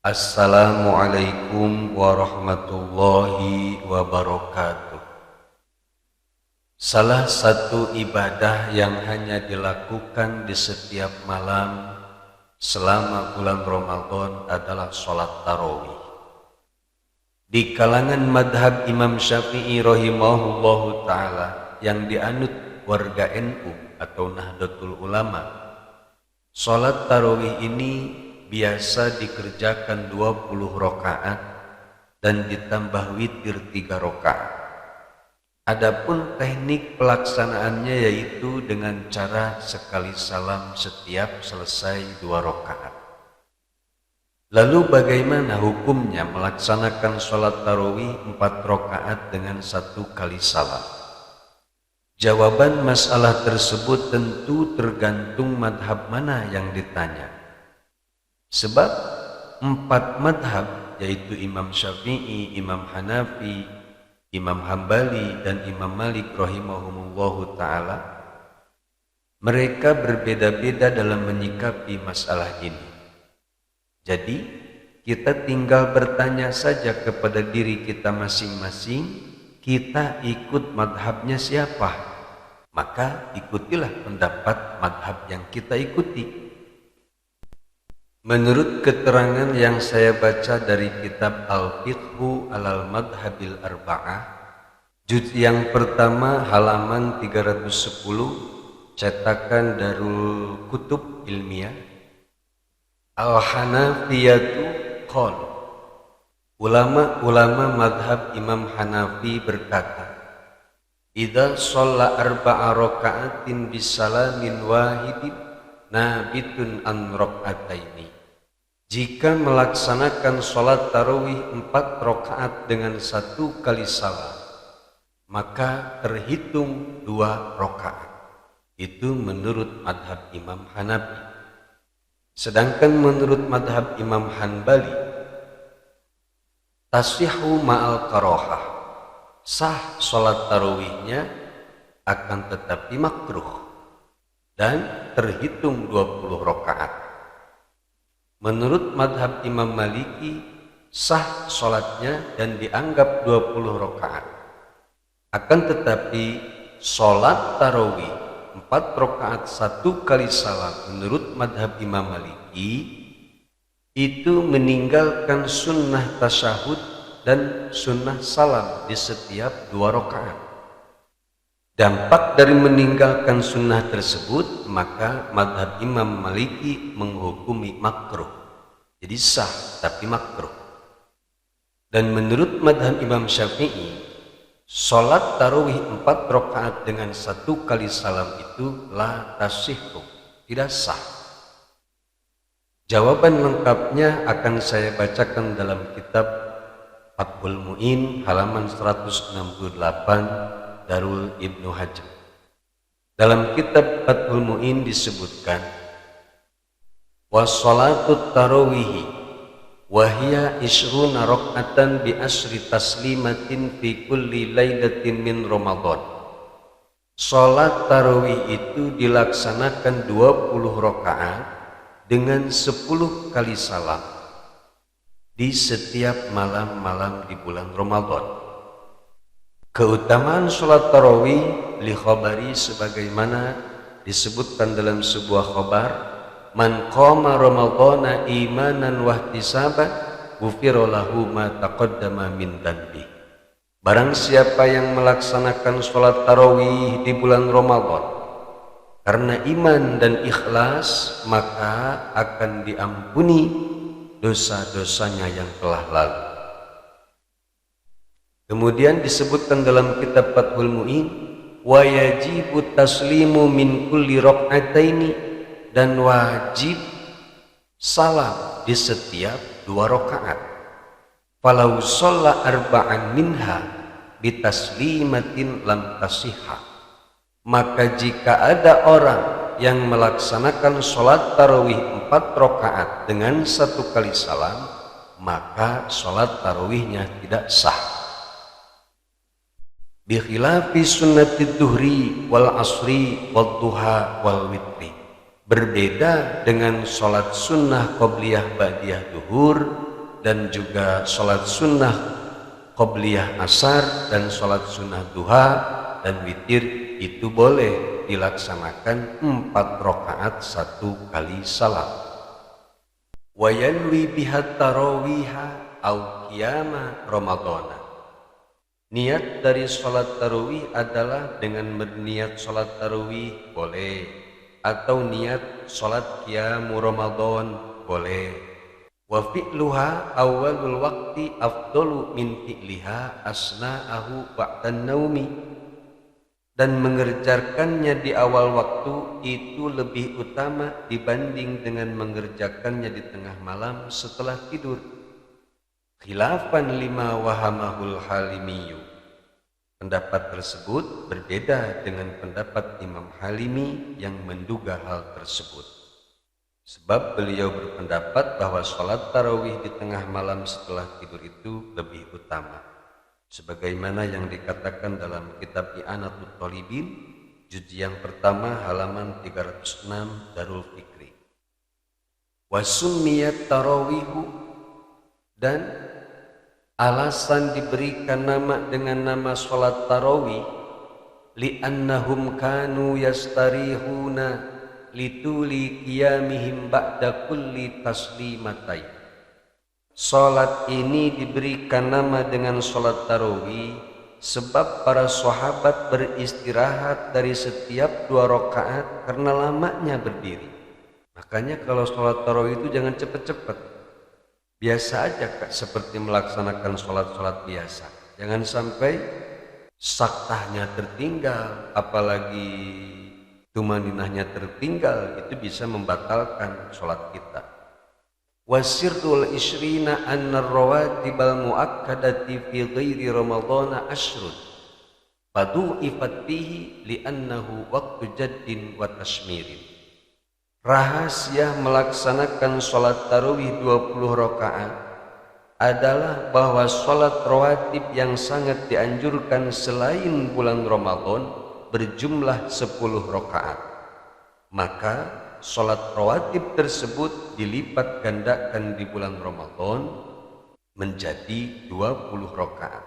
Assalamualaikum warahmatullahi wabarakatuh. Salah satu ibadah yang hanya dilakukan di setiap malam selama bulan Ramadan adalah sholat tarawih. Di kalangan madhab Imam Syafi'i rahimahullahu ta'ala yang dianut warga NU atau Nahdlatul Ulama, sholat tarawih ini biasa dikerjakan 20 rakaat dan ditambah witir 3 rakaat. Adapun teknik pelaksanaannya yaitu dengan cara sekali salam setiap selesai 2 rakaat. Lalu bagaimana hukumnya melaksanakan sholat tarawih 4 rakaat dengan 1 kali salam? Jawaban masalah tersebut tentu tergantung madhab mana yang ditanya. Sebab 4 madhab yaitu Imam Syafi'i, Imam Hanafi, Imam Hambali dan Imam Malik rahimahumullahu ta'ala, mereka berbeda-beda dalam menyikapi masalah ini. Jadi kita tinggal bertanya saja kepada diri kita masing-masing, kita ikut madhabnya siapa? Maka ikutilah pendapat madhab yang kita ikuti. Menurut keterangan yang saya baca dari kitab Al-Fiqhu alal Madhabil Arba'ah, juz yang pertama halaman 310, cetakan Darul Kutub Ilmiah, Al-Hanafiyatu qol, ulama-ulama madhab Imam Hanafi berkata, idza shalla 4 raka'atin bisalamin wahidin nabitun an raka'ataini. Jika melaksanakan sholat tarawih 4 rakaat dengan 1 kali salam, maka terhitung 2 rakaat. Itu menurut madhab Imam Hanafi. Sedangkan menurut madhab Imam Hanbali, tasihhu ma'al karohah, sah sholat tarawihnya akan tetapi makruh dan terhitung 20 rakaat. Menurut madhab Imam Maliki, sah sholatnya dan dianggap 20 rakaat. Akan tetapi sholat tarawih 4 rakaat 1 kali salam menurut madhab Imam Maliki itu meninggalkan sunnah tasyahud dan sunnah salam di setiap 2 rakaat. Dampak dari meninggalkan sunnah tersebut, maka madhab Imam Maliki menghukumi makruh. Jadi sah tapi makruh. Dan menurut madhab Imam Syafi'i, sholat tarawih 4 rakaat dengan 1 kali salam itu la tasihhu, tidak sah. Jawaban lengkapnya akan saya bacakan dalam kitab Fathul Mu'in halaman 168 Darul Ibnu Hajar. Dalam kitab Fathul Mu'in disebutkan, wassalatut tarawihi wahia isruna rak'atan bi asri taslimatin fi kulli lailatin min Ramadan. Salat tarawih itu dilaksanakan 20 rakaat dengan 10 kali salam di setiap malam-malam di bulan Ramadan. Keutamaan sholat tarawih li khabari sebagaimana disebutkan dalam sebuah khabar, man qama ramadhana imanan wahtisaban ghufira lahu ma taqaddama min dhanbi. Barang siapa yang melaksanakan sholat tarawih di bulan Ramadan karena iman dan ikhlas, maka akan diampuni dosa-dosanya yang telah lalu. Kemudian disebutkan dalam kitab Fathul Mu'in, wa yajibu taslimu min kulli rak'ataini, dan wajib salam di setiap 2 rakaat. Falau shalla arba'an minha bitaslimatin lam tasihha. Maka jika ada orang yang melaksanakan sholat tarawih 4 rakaat dengan 1 kali salam, maka sholat tarawihnya tidak sah. Bikhilafi sunnatid duhri wal asri wal duha wal witri. Berbeda dengan sholat sunnah qobliyah ba'diyah duhur dan juga sholat sunnah qobliyah asar dan sholat sunnah duha dan witir itu boleh dilaksanakan 4 rakaat 1 kali salam. Wa yanwi biha tarawiha au qiyama ramadhana. Niat dari sholat tarawih adalah dengan berniat sholat tarawih boleh, atau niat sholat qiyamu Ramadan boleh. Wa fi'luha awalul waqti afdalu min fi'liha asna'ahu ba'dan naumi. Dan mengerjakannya di awal waktu itu lebih utama dibanding dengan mengerjakannya di tengah malam setelah tidur. Khilafan lima wahamahul halimiyu. Pendapat tersebut berbeda dengan pendapat Imam Halimi yang menduga hal tersebut. Sebab beliau berpendapat bahwa sholat tarawih di tengah malam setelah tidur itu lebih utama. Sebagaimana yang dikatakan dalam kitab I'anatul Talibin, juz yang pertama halaman 306 Darul Fikri. Wa summiyat tarawihu, dan alasan diberikan nama dengan nama sholat tarawih li'annahum kanu yastarihuna lituli qiyamihim ba'da kulli taslimatai. Sholat ini diberikan nama dengan sholat tarawih sebab para sahabat beristirahat dari setiap 2 rakaat karena lamanya berdiri. Makanya kalau sholat tarawih itu jangan cepat-cepat, biasa aja Kak, seperti melaksanakan sholat-sholat biasa. Jangan sampai saktahnya tertinggal, apalagi tumaninahnya tertinggal, itu bisa membatalkan sholat kita. Wasirrul ishrina anna rawatibal muakkadati fi ghairi ramadhana ashrun fadu'ifat fihi li'annahu waqtu jaddin wa tashmirin. Rahasia melaksanakan sholat tarawih 20 rakaat adalah bahwa sholat rawatib yang sangat dianjurkan selain bulan Ramadan berjumlah 10 rakaat. Maka sholat rawatib tersebut dilipat gandakan di bulan Ramadan menjadi 20 rakaat.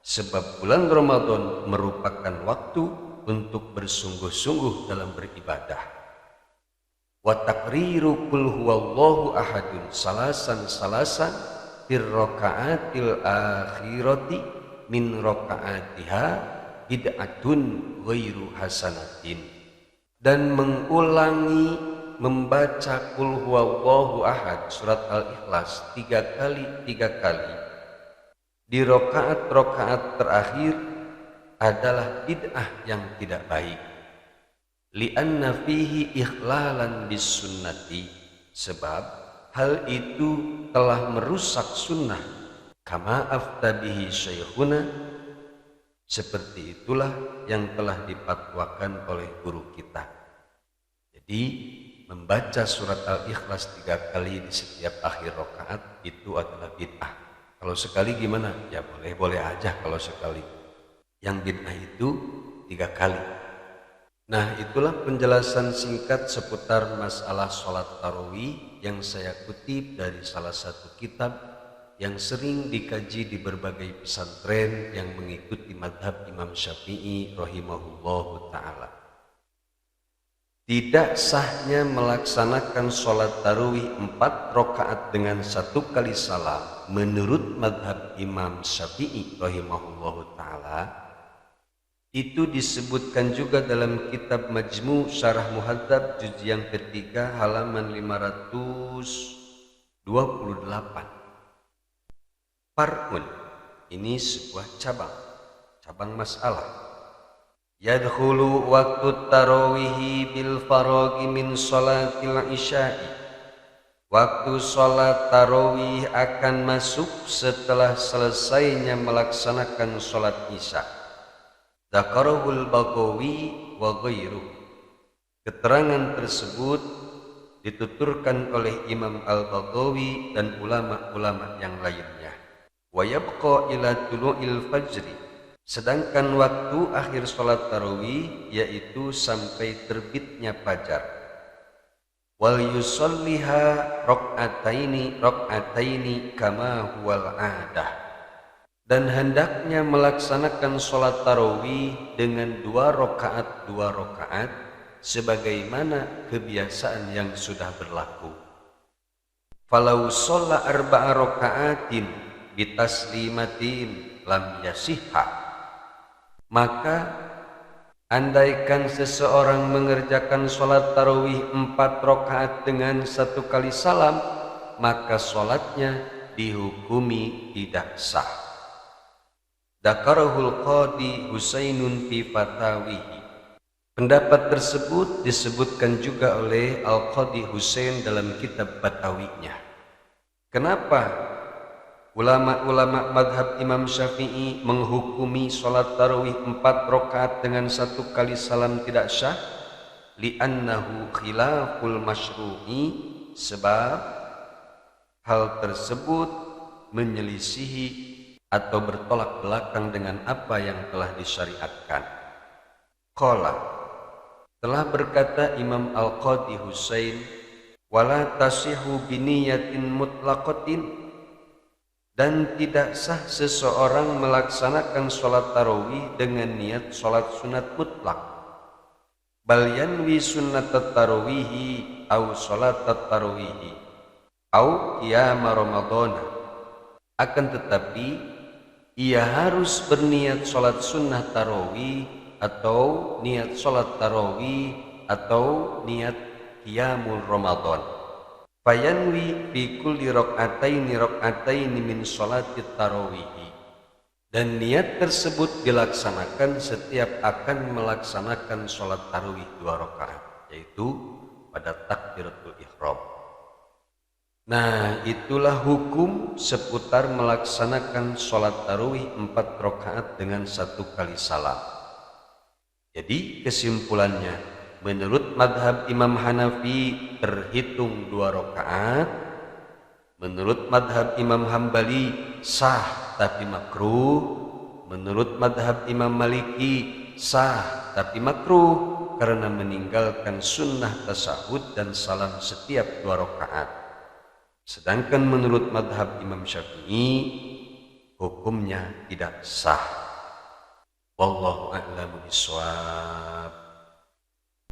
Sebab bulan Ramadan merupakan waktu untuk bersungguh-sungguh dalam beribadah. Wa taqriru qul huwallahu ahadun salasan fir rakaatil akhirati min rakaatiha bid'atun ghairu hasanatin. Dan mengulangi membaca qul huwallahu ahad surat Al-Ikhlas 3 kali di rakaat-rakaat terakhir adalah bid'ah yang tidak baik. Li'anna fihi ikhlalan bis sunnati, sebab hal itu telah merusak sunnah. Kama aftabihi syekhuna, seperti itulah yang telah dipatwakan oleh guru kita. Jadi membaca surat Al-Ikhlas 3 kali di setiap akhir rakaat itu adalah bid'ah. Kalau sekali gimana? Ya boleh aja kalau sekali. Yang bid'ah itu 3 kali. Nah, itulah penjelasan singkat seputar masalah sholat tarawih yang saya kutip dari salah satu kitab yang sering dikaji di berbagai pesantren yang mengikuti madhab Imam Syafi'i rahimahullahu ta'ala. Tidak sahnya melaksanakan sholat tarawih 4 rakaat dengan 1 kali salam menurut madhab Imam Syafi'i rahimahullahu ta'ala. Itu disebutkan juga dalam kitab Majmu' Syarah Muhadzab juz yang ketiga halaman 528. Far'un, ini sebuah cabang masalah. Yadkhulu waqtu tarawihi bil faraghi min sholatil isya'i. Waktu sholat tarawih akan masuk setelah selesainya melaksanakan sholat isya. Dzakarahul Baghawi wa ghairuh. Keterangan tersebut dituturkan oleh Imam Al-Baghawi dan ulama-ulama yang lainnya. Wa yabqa ila tulu'il fajri. Sedangkan waktu akhir sholat tarawih yaitu sampai terbitnya fajar. wal yusalliha rakaataini kama huwal adah, dan hendaknya melaksanakan sholat tarawih dengan 2 rakaat sebagaimana kebiasaan yang sudah berlaku. Falau sholla 4 rakaatin bitaslimatin lam yasihha, maka andaikan seseorang mengerjakan sholat tarawih 4 rakaat dengan 1 kali salam, maka sholatnya dihukumi tidak sah. Dakarahul Qadi Husainun fi Fatawihi. Pendapat tersebut disebutkan juga oleh Al-Qadi Husain dalam kitab Batawinya. Kenapa ulama-ulama madhab Imam Syafi'i menghukumi sholat tarawih 4 rakaat dengan 1 kali salam tidak syah? Li'annahu khilaful masyru'i, sebab hal tersebut menyelisihi atau bertolak belakang dengan apa yang telah disyariatkan. Qala, telah berkata Imam Al-Qadi Husain, wala tasihu biniyatin mutlaqatin, dan tidak sah seseorang melaksanakan sholat tarawih dengan niat sholat sunat mutlak. Bal yanwi sunnat tarawihi au sholat tarawihi au qiyam Ramadan. Akan tetapi ia harus berniat sholat sunnah tarawih, atau niat sholat tarawih, atau niat qiyamul Ramadan. Fayanwi fi kulli rak'ataini min sholatit tarawih, dan niat tersebut dilaksanakan setiap akan melaksanakan sholat tarawih 2 rakaat, yaitu pada takbiratul ihram. Nah, itulah hukum seputar melaksanakan sholat tarawih 4 rakaat dengan 1 kali salam. Jadi kesimpulannya, menurut madhab Imam Hanafi terhitung 2 rakaat, menurut madhab Imam Hambali sah tapi makruh, menurut madhab Imam Maliki sah tapi makruh karena meninggalkan sunnah tasahud dan salam setiap 2 rakaat. Sedangkan menurut madhab Imam Syafi'i hukumnya tidak sah. Wallahu a'lamu bishawab.